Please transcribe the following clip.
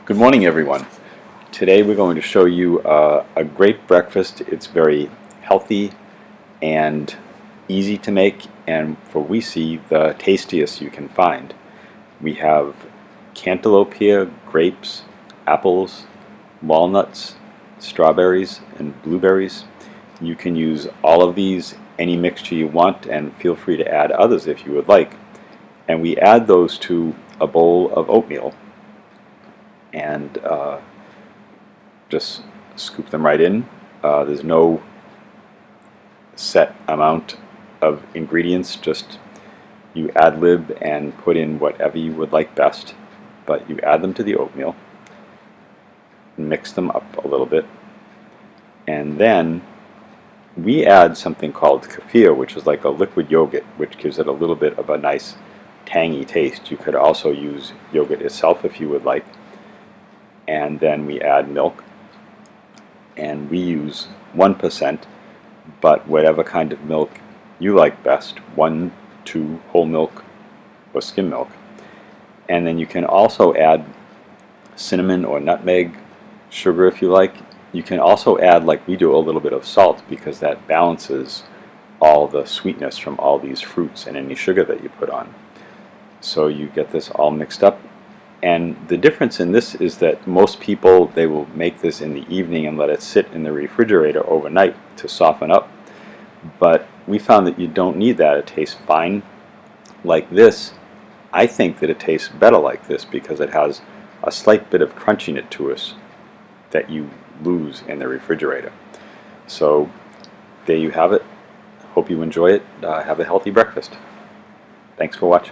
Good morning, everyone. Today we're going to show you a great breakfast. It's very healthy and easy to make, and for we see the tastiest you can find. We have cantaloupe here, grapes, apples, walnuts, strawberries, and blueberries. You can use all of these, any mixture you want, and feel free to add others if you would like. And we add those to a bowl of oatmeal and just scoop them right in. There's no set amount of ingredients, just you ad lib and put in whatever you would like best, but you add them to the oatmeal, mix them up a little bit, and then we add something called kefir, which is like a liquid yogurt, which gives it a little bit of a nice tangy taste. You could also use yogurt itself if you would like. And then we add milk, and we use 1%, but whatever kind of milk you like best, 1, 2 whole milk or skim milk. And then you can also add cinnamon or nutmeg, sugar if you like. You can also add, like we do, a little bit of salt, because that balances all the sweetness from all these fruits and any sugar that you put on. So you get this all mixed up. And the difference in this is that most people, they will make this in the evening and let it sit in the refrigerator overnight to soften up. But we found that you don't need that. It tastes fine like this. I think that it tastes better like this because it has a slight bit of crunchiness to us that you lose in the refrigerator. So there you have it. Hope you enjoy it. Have a healthy breakfast. Thanks for watching.